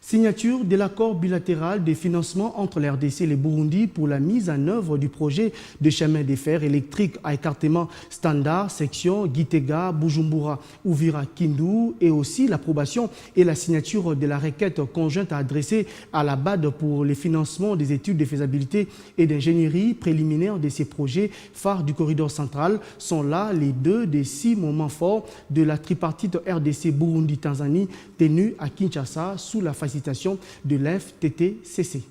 Signature de l'accord bilatéral de financement entre la RDC et le Burundi pour la mise en œuvre du projet de chemin de fer électrique à écartement standard, section Gitega, Bujumbura, Uvira, Kindu, et aussi l'approbation et la signature de la requête conjointe adressée à la BAD pour le financement des études de faisabilité et d'ingénierie préliminaire de ces projets phares du corridor central sont là les deux des 6 moments forts de la tripartite RDC-Burundi-Tanzanie tenue à Kinshasa sous la facilitation de l'FTTCC.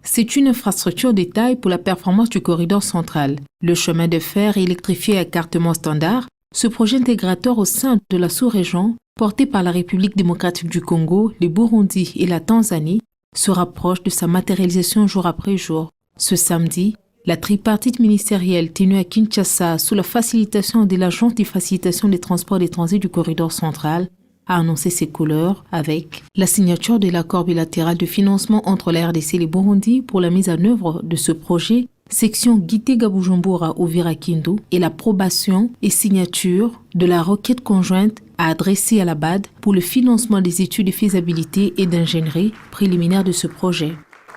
C'est une infrastructure de taille pour la performance du corridor central. Le chemin de fer électrifié à écartement standard, ce projet intégrateur au sein de la sous-région, porté par la République démocratique du Congo, le Burundi et la Tanzanie, se rapproche de sa matérialisation jour après jour. Ce samedi, la tripartite ministérielle tenue à Kinshasa sous la facilitation de l'Agence de facilitation des transports et des transits du corridor central a annoncé ses couleurs avec la signature de l'accord bilatéral de financement entre la RDC et le Burundi pour la mise en œuvre de ce projet, section Gitega-Bujumbura Uvira Kindu, et l'approbation et signature de la requête conjointe à adresser à la BAD pour le financement des études de faisabilité et d'ingénierie préliminaires de ce projet.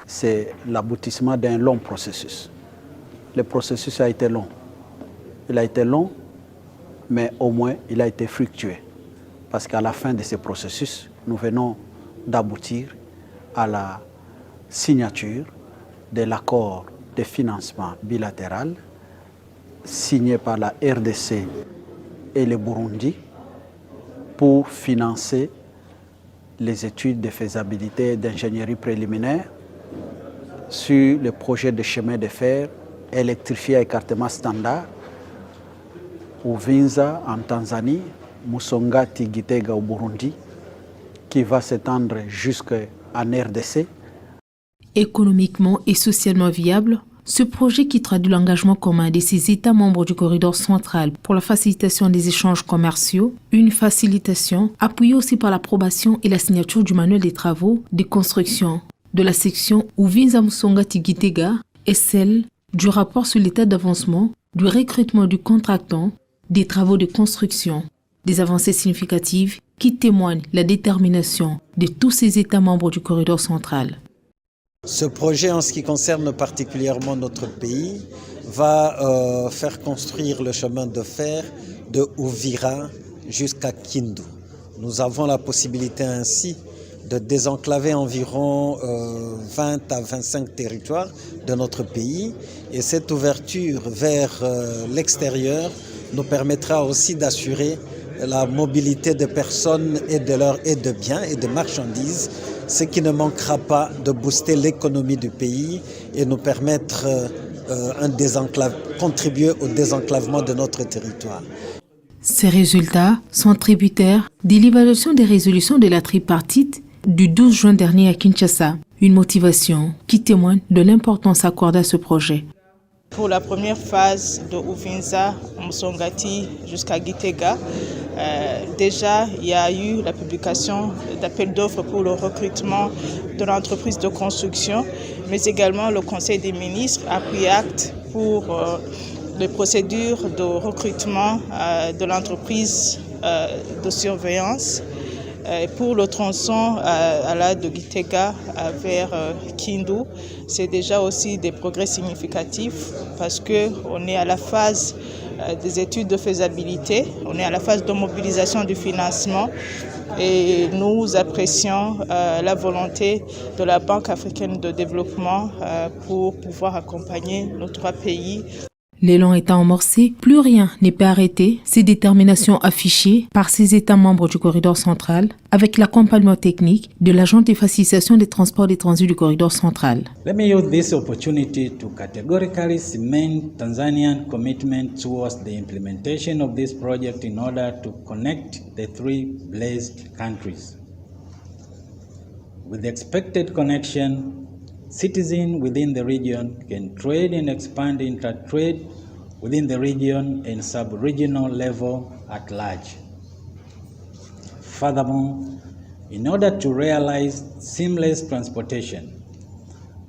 C'est l'aboutissement d'un long processus. Le processus a été long. Il a été long, mais au moins il a été fructueux. Parce qu'à la fin de ce processus, nous venons d'aboutir à la signature de l'accord de financement bilatéral signé par la RDC et le Burundi pour financer les études de faisabilité et d'ingénierie préliminaire sur le projet de chemin de fer électrifié à écartement standard Uvinza en Tanzanie, Musongati Gitega au Burundi, qui va s'étendre jusqu'en RDC. Économiquement et socialement viable, ce projet qui traduit l'engagement commun de ces États membres du corridor central pour la facilitation des échanges commerciaux, une facilitation appuyée aussi par l'approbation et la signature du manuel des travaux de construction de la section Uvinza Musongati Gitega et celle du rapport sur l'état d'avancement, du recrutement du contractant, des travaux de construction. Des avancées significatives qui témoignent la détermination de tous ces États membres du corridor central. Ce projet, en ce qui concerne particulièrement notre pays, va faire construire le chemin de fer de Uvira jusqu'à Kindu. Nous avons la possibilité ainsi de désenclaver environ 20 à 25 territoires de notre pays, et cette ouverture vers l'extérieur nous permettra aussi d'assurer la mobilité de personnes et de biens et de marchandises, ce qui ne manquera pas de booster l'économie du pays et nous permettre contribuer au désenclavement de notre territoire. Ces résultats sont tributaires de l'évaluation des résolutions de la tripartite du 12 juin dernier à Kinshasa, une motivation qui témoigne de l'importance accordée à ce projet. Pour la première phase de Uvinza, Musongati jusqu'à Gitega, déjà il y a eu la publication d'appels d'offres pour le recrutement de l'entreprise de construction, mais également le Conseil des ministres a pris acte pour les procédures de recrutement de l'entreprise de surveillance. Pour le tronçon de Gitega vers Kindu, c'est déjà aussi des progrès significatifs parce qu'on est à la phase des études de faisabilité, on est à la phase de mobilisation du financement et nous apprécions la volonté de la Banque africaine de développement pour pouvoir accompagner nos 3 pays. L'élan étant amorcé, plus rien n'est pas arrêté. Ces déterminations affichées par ces États membres du corridor central avec l'accompagnement technique de l'Agence de facilitation des transports et des transits du corridor central. Let me use this opportunity to categorically cement Tanzanian commitment towards the implementation of this project in order to connect the 3 blessed countries. With the expected connection, citizens within the region can trade and expand inter-trade within the region and sub-regional level at large. Furthermore, in order to realize seamless transportation,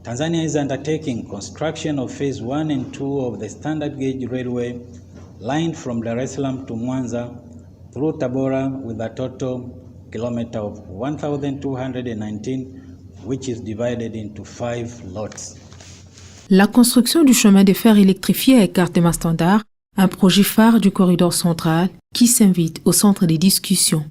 Tanzania is undertaking construction of phase 1 and 2 of the standard gauge railway line from Dar es Salaam to Mwanza through Tabora with a total kilometer of 1,219, which is divided into 5 lots. La construction du chemin de fer électrifié à écartement standard, un projet phare du corridor central qui s'invite au centre des discussions.